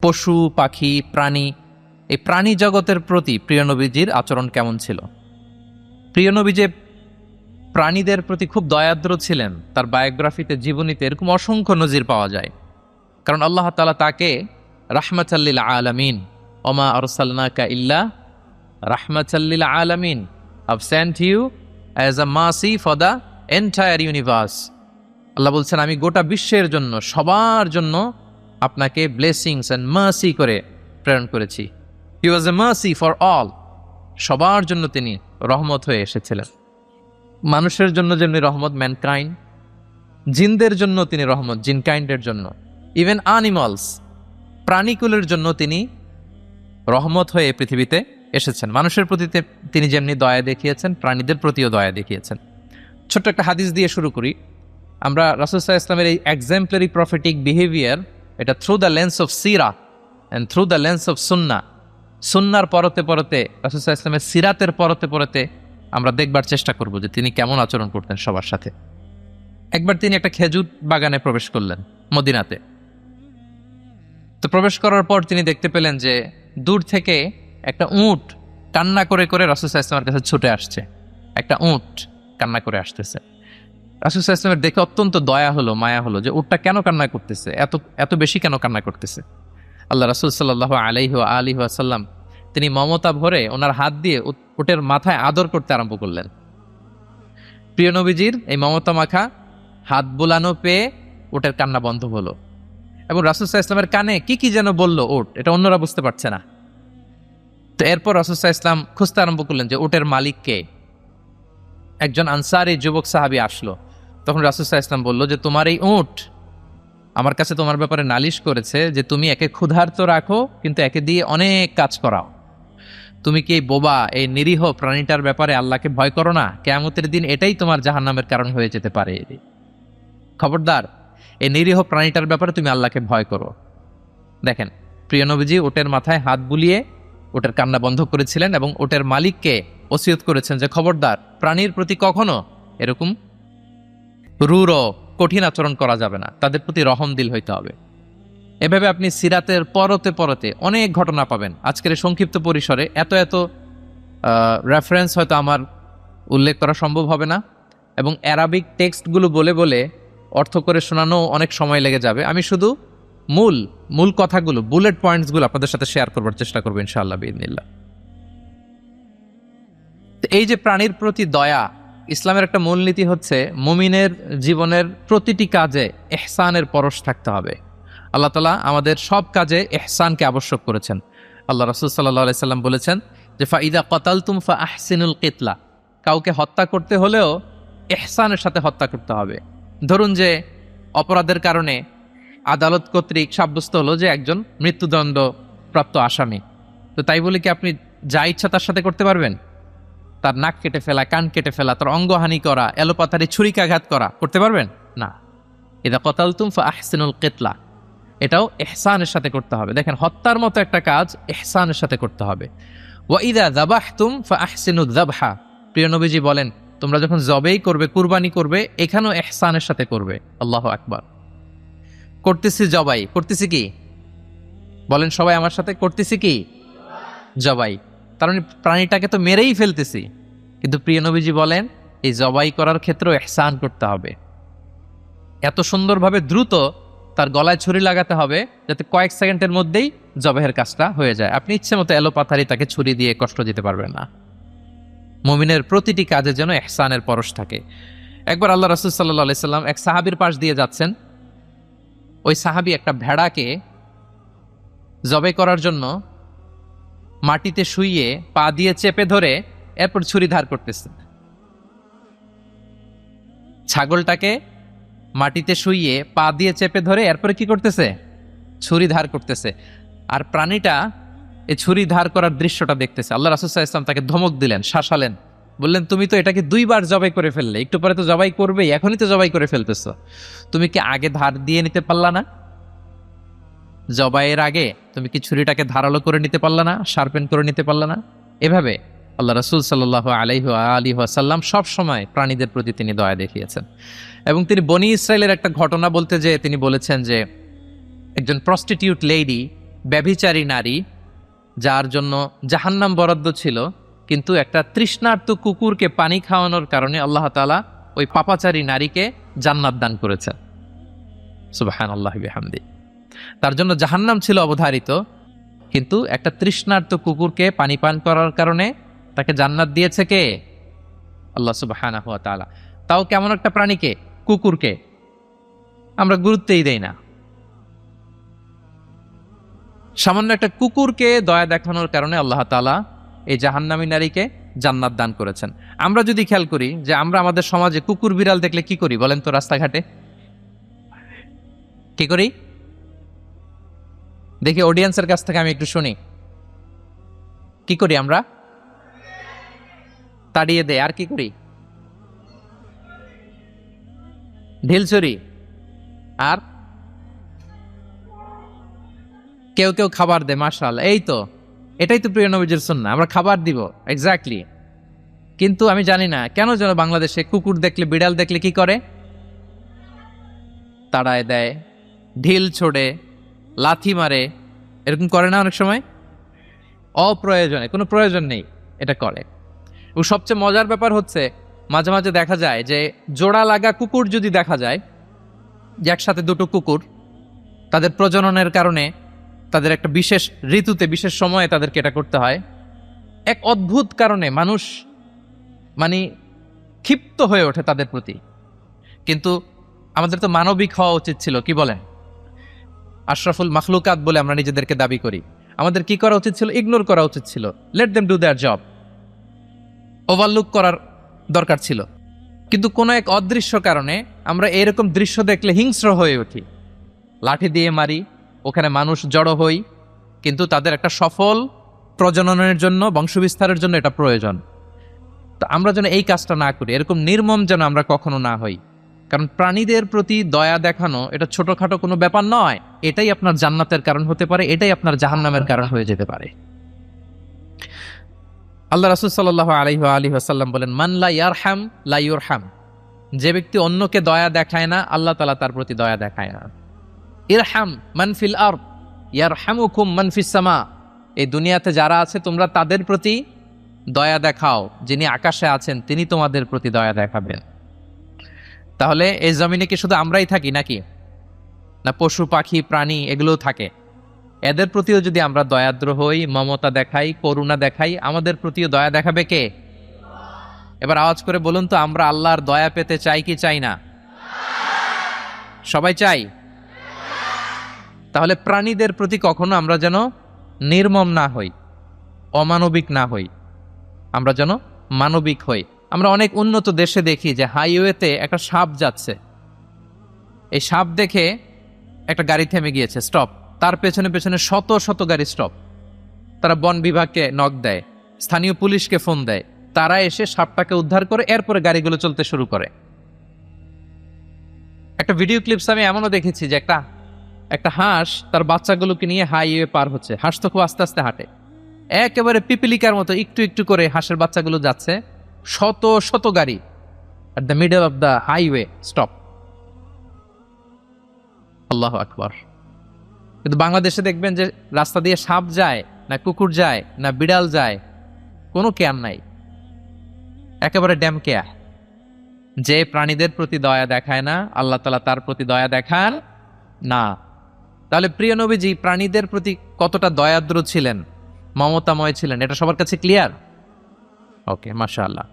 পশু পাখি প্রাণী, এই প্রাণী জগতের প্রতি প্রিয় নবীজির আচরণ কেমন ছিল। প্রিয় নবী যে প্রাণীদের প্রতি খুব দয়াদ্র ছিলেন, তার বায়োগ্রাফিতে জীবনীতে এরকম অসংখ্য নজির পাওয়া যায়। কারণ আল্লাহ তাআলা তাকে রাহমাতাল্লিল আলামিন, ওমা আরসালনাকা ইল্লা রাহমাতাল্লিল আলামিন, I've sent you as a mercy for the entire universe। আল্লাহ বলছেন, আমি গোটা বিশ্বের জন্য, সবার জন্য আপনাকে ব্লেসিংস এন্ড মার্সি করে প্রেরণ করেছি। হি ওয়াজ এ মার্সি ফর অল, সবার জন্য তিনি রহমত হয়ে এসেছিলেন। মানুষের জন্য যেমনি রহমত, ম্যানকাইন্ড, জিনদের জন্য তিনি রহমত, জিনকাইন্ডের জন্য, ইভেন অ্যানিমালস, প্রাণীকুলের জন্য তিনি রহমত হয়ে পৃথিবীতে এসেছেন। মানুষের প্রতি তিনি যেমনি দয়া দেখিয়েছেন, প্রাণীদের প্রতিও দয়া দেখিয়েছেন। ছোট্ট একটা হাদিস দিয়ে শুরু করি। আমরা রাসূল সাল্লাল্লাহু আলাইহি ওয়াসাল্লামের এই এক্সাম্পলারি প্রফেটিক বিহেভিয়ার, এটা through the lens of Sira and through the lens of সুন্নাহ, সুন্নার পরতে পরতে, রাসূল সাল্লাল্লাহু আলাইহি ওয়াসাল্লামের সিরাতের পরতে পরতে আমরা দেখবার চেষ্টা করব যে তিনি কেমন আচরণ করতেন সবার সাথে। একবার তিনি একটা খেজুর বাগানে প্রবেশ করলেন মদিনাতে। তো প্রবেশ করার পর তিনি দেখতে পেলেন যে দূর থেকে একটা উট কান্না করে করে রাসূল সাল্লাল্লাহু আলাইহি ওয়াসাল্লামের কাছে ছুটে আসছে। একটা উট কান্না করে আসতেছে। রাসূল সাল্লাল্লাহু আলাইহি ওয়াসাল্লামের দেখে অত্যন্ত দয়া হলো, মায়া হলো যে উটটা কেন কান্না করতেছে, এত বেশি কেন কান্না করতেছে। আল্লাহ রাসূল সাল্লাল্লাহু আলাইহি ওয়াসাল্লাম তিনি মমতা ভরে ওনার হাত দিয়ে উটের মাথায় আদর করতে আরম্ভ করলেন। প্রিয় নবীজির এই মমতা মাখা হাত বুলানো পেয়ে উটের কান্না বন্ধ হলো, এবং রাসূল সাল্লাল্লাহু আলাইহি ওয়াসাল্লামের কানে কি কি যেন বলল উট, এটা অন্যরা বুঝতে পারছে না। তো এরপর রাসূল সাল্লাল্লাহু আলাইহি ওয়াসাল্লাম খুঁজতে আরম্ভ করলেন যে উটের মালিক কে। একজন আনসারী যুবক সাহাবী আসলো। তখন রাসূল সাল্লাল্লাহু আলাইহি ওয়াসাল্লাম বলল যে তোমার এই উট আমার কাছে তোমার ব্যাপারে নালিশ করেছে যে তুমি একে ক্ষুধার্ত রাখো, কিন্তু একে দিয়ে অনেক কাজ করাও। তুমি কি এই বোবা, এই নিরীহ প্রাণীটার ব্যাপারে আল্লাহকে ভয় করো না? কিয়ামতের দিন এটাই তোমার জাহান্নামের কারণ হয়ে যেতে পারে। খবরদার, এই নিরীহ প্রাণীটার ব্যাপারে তুমি আল্লাহকে ভয় করো। দেখেন, প্রিয় নবীজি উটের মাথায় হাত বুলিয়ে উটের কান্না বন্ধ করেছিলেন, এবং উটের মালিককে ওসিয়ত করেছেন যে খবরদার, প্রাণীর প্রতি কখনো এরকম রূঢ় কঠিন আচরণ করা যাবে না, তাদের প্রতি রহম দিল হইতে হবে। এভাবে আপনি সিরাতের পরতে পরতে অনেক ঘটনা পাবেন। আজকের এই সংক্ষিপ্ত পরিসরে এত রেফারেন্স হয়তো আমার উল্লেখ করা সম্ভব হবে না, এবং অ্যারাবিক টেক্সটগুলো বলে বলে অর্থ করে শোনানো অনেক সময় লেগে যাবে। আমি শুধু মূল কথাগুলো, বুলেট পয়েন্টসগুলো আপনাদের সাথে শেয়ার করবার চেষ্টা করবো ইনশাআল্লাহ বিইذনিল্লাহ। এই যে প্রাণীর প্রতি দয়া, ইসলামের একটা মূলনীতি হচ্ছে মুমিনের জীবনের প্রতিটি কাজে ইহসানের পরশ থাকতে হবে। আল্লাহ তাআলা আমাদের সব কাজে ইহসানকে আবশ্যক করেছেন। আল্লাহ রাসূল সাল্লাল্লাহু আলাইহি সাল্লাম বলেছেন যে ফাইদা কাতালতুম ফাআহসিনুল কিতলা, কাউকে হত্যা করতে হলেও ইহসানের সাথে হত্যা করতে হবে। ধরুন যে অপরাধের কারণে আদালত কর্তৃক সাব্যস্ত হলো যে একজন মৃত্যুদণ্ড প্রাপ্ত আসামি, তো তাই বলে কি আপনি যা ইচ্ছা তার সাথে করতে পারবেন? তার নাক কেটে ফেলা, কান কেটে ফেলা, তার অঙ্গহানি করা, এলোপাথারি ছুরিকাঘাত করা করতে পারবেন না। ইদা কাতালতুম ফাআহসিনুল কিতলা, এটাও ইহসানের সাথে করতে হবে। দেখেন, হত্যার মতো একটা কাজ ইহসানের সাথে করতে হবে। ওয়া ইদা যাবাহতুম ফাআহসিনুয যাবহা, প্রিয় নবীজি বলেন তোমরা যখন জবেই করবে, কুরবানি করবে, এখানেও ইহসানের সাথে করবে। আল্লাহু আকবার। করতেছি জবাই, করতেছি কি বলেন সবাই আমার সাথে, করতেছি কি জবাই। তার মানে প্রাণীটাকে তো মেরেই ফেলতেছি, কিন্তু প্রিয় নবীজি বলেন এই জবাই করার ক্ষেত্রেও ইহসান করতে হবে। এত সুন্দরভাবে দ্রুত তার গলায় ছুরি লাগাতে হবে যাতে কয়েক সেকেন্ডের মধ্যেই জবাইয়ের কাজটা হয়ে যায়। আপনি ইচ্ছে মতো এলোপাথারি তাকে ছুরি দিয়ে কষ্ট দিতে পারবেন না। মুমিনের প্রতিটি কাজে যেন ইহসানের পরশ থাকে। একবার আল্লাহ রাসূল সাল্লাল্লাহু আলাইহি সাল্লাম এক সাহাবীর পাশ দিয়ে যাচ্ছেন। ওই সাহাবী একটা ভেড়াকে জবাই করার জন্য মাটিতে শুইয়ে পা দিয়ে চেপে ধরে এরপর ছুরি ধার করতেছে। ছাগলটাকে মাটিতে শুইয়ে পা দিয়ে চেপে ধরে এরপরে কি করতেছে? ছুরি ধার করতেছে। আর প্রাণীটা এই ছুরি ধার করার দৃশ্যটা দেখতেছে। আল্লাহ রাসূল সাল্লাল্লাহু আলাইহি ওয়াসাল্লাম তাকে ধমক দিলেন, শাসালেন, বললেন তুমি তো এটাকে 2 বার জবাই করে ফেললে, একটু পরে তো জবাই করবে, এখনই তো জবাই করে ফেলতেছো, তুমি কি আগে ধার দিয়ে নিতে পারলা না? জবাইয়ের আগে তুমি কি ছুরিটাকে ধারালো করে নিতে পারলা না, শার্পেন করে নিতে পারলা না? এভাবে আল্লাহ রাসূল সাল্লাল্লাহু আলাইহি ওয়াসাল্লাম সব সময় প্রাণীদের প্রতি তিনি দয়া দেখিয়েছেন। এবং তিনি বনি ইসরাইলের একটা ঘটনা বলতে যেয়ে তিনি বলেছেন যে একজন প্রস্টিটিউট লেডি ব্যভিচারী নারী যার জন্য জাহান্নাম বরাদ্দ ছিল, কিন্তু একটা তৃষ্ণার্ত কুকুরকে পানি খাওয়ানোর কারণে আল্লাহ তাআলা ওই পাপাচারী নারীকে জান্নাত দান করেছেন। সুবহানাল্লাহি ওয়া বিহামদি। তার জন্য জাহান্নাম ছিল অবধারিত, কিন্তু একটা তৃষ্ণার্ত কুকুরকে পানি পান করার কারণে তাকে জান্নাত দিয়েছে কে? আল্লাহ সুবহানাহু ওয়া তাআলা। তাও কেমন একটা প্রাণীকে? কুকুরকে। আমরা গুরুত্বই দেই না। সামান্য একটা কুকুরকে দয়া দেখানোর কারণে আল্লাহ তাআলা এই জাহান্নামী নারীকে জান্নাত দান করেছেন। আমরা যদি খেয়াল করি যে আমরা আমাদের সমাজে কুকুর বিড়াল দেখলে কি করি বলেন তো? রাস্তাঘাটে কি করি? দেখি অডিয়েন্সের কাছ থেকে আমি একটু শুনি। কি করি আমরা? তাড়িয়ে দেয়। আর কি করি? ঢিল ছুরি। আর কেউ কেউ খাবার দেয়। মাশাআল্লাহ, এই তো, এটাই তো প্রিয় নবীজির সুন্নাহ, আমরা খাবার দিব। এক্স্যাক্টলি। কিন্তু আমি জানি না কেন যেন বাংলাদেশে কুকুর দেখলে, বিড়াল দেখলে কি করে? তাড়ায় দেয়, ঢিল ছোড়ে, লাথি মারে। এরকম করে না অনেক সময়? অপ্রয়োজনে, কোনো প্রয়োজন নেই এটা করে। ও সবচেয়ে মজার ব্যাপার হচ্ছে মাঝে মাঝে দেখা যায় যে জোড়া লাগা কুকুর যদি দেখা যায়, যে একসাথে দুটো কুকুর, তাদের প্রজননের কারণে তাদের একটা বিশেষ ঋতুতে, বিশেষ সময়ে তাদেরকে এটা করতে হয়। এক অদ্ভুত কারণে মানুষ মানে ক্ষিপ্ত হয়ে ওঠে তাদের প্রতি। কিন্তু আমাদের তো মানবিক হওয়া উচিত ছিল, কি বলেন? আশরাফুল মাখলুকাত বলে আমরা নিজেদেরকে দাবি করি। আমাদের কি করা উচিত ছিল? ইগনোর করা উচিত ছিল। Let them do there job. Overlook করার দরকার ছিল। কিন্তু কোনো এক অদৃশ্য কারণে আমরা এরকম দৃশ্য দেখলে হিংস্র হয়ে উঠি, লাঠি দিয়ে মারি, ওখানে মানুষ জড়ো হই। কিন্তু তাদের একটা সফল প্রজননের জন্য, বংশবিস্তারের জন্য এটা প্রয়োজন। তো আমরা যেন এই কাজটা না করি, এরকম নির্মম যেন আমরা কখনো না হই। কারণ প্রাণীদের প্রতি দয়া দেখানো এটা ছোটখাটো কোনো ব্যাপার নয়। এটাই আপনার জান্নাতের কারণ হতে পারে, এটাই আপনার জাহান্নামের কারণ হয়ে যেতে পারে। আল্লাহ রাসূল সাল্লাল্লাহু আলাইহি ওয়া আলিহি ওয়াসাল্লাম বলেন, মান লা ইয়ারহাম লা ইউরহাম। যে ব্যক্তি অন্যকে দয়া দেখায় না, আল্লাহ তাআলা তার প্রতি দয়া দেখায় না। ইরহাম মান ফিল আরদ ইয়ারহামুকুম মান ফিস সামা। এই দুনিয়াতে যারা আছে তোমরা তাদের প্রতি দয়া দেখাও, যিনি আকাশে আছেন তিনি তোমাদের প্রতি দয়া দেখাবেন। তাহলে এই জমিনে কি শুধু আমরাই থাকি নাকি? না পশু পাখি প্রাণী এগুলোও থাকে? এদের প্রতিও যদি আমরা দয়াদ্র হই, মমতা দেখাই, করুণা দেখাই, আমাদের প্রতিও দয়া দেখাবে কে? এবার আওয়াজ করে বলুন তো, আমরা আল্লাহর দয়া পেতে চাই কি চাই না? সবাই চাই। তাহলে প্রাণীদের প্রতি কখনো আমরা যেন নির্মম না হই, অমানবিক না হই, আমরা যেন মানবিক হই। আমরা অনেক উন্নত দেশে দেখি যে হাইওয়েতে একটা সাপ যাচ্ছে, এই সাপ দেখে একটা গাড়ি থেমে গিয়েছে, স্টপ। তার পেছনে পেছনে শত শত গাড়ি স্টপ। তারা বন বিভাগকে নক দেয়, স্থানীয় পুলিশকে ফোন দেয়, তারা এসে সাপটাকে উদ্ধার করে এরপরে গাড়িগুলো চলতে শুরু করে। একটা ভিডিও ক্লিপস আমি এমনও দেখেছি যে একটা হাঁস তার বাচ্চাগুলোকে নিয়ে হাইওয়ে পার হচ্ছে। হাঁস তো খুব আস্তে আস্তে হাঁটে, একেবারে পিপিলিকার মতো একটু একটু করে হাঁসের বাচ্চাগুলো যাচ্ছে, শত শত গাড়ি at the middle of the highway stop. আল্লাহু আকবার। কিন্তু বাংলাদেশে দেখবেন যে রাস্তা দিয়ে সাপ যায় না, কুকুর যায় না, বিড়াল যায়, কোনো কেয়ার নাই, একেবারে ড্যাম কেয়ার। যে প্রাণীদের প্রতি দয়া দেখায় না, আল্লাহ তাআলা তার প্রতি দয়া দেখান না। তাহলে প্রিয় নবীজি প্রাণীদের প্রতি কতটা দয়াদ্র ছিলেন, মমতাময় ছিলেন, এটা সবার কাছে ক্লিয়ার? ওকে, মাশাআল্লাহ।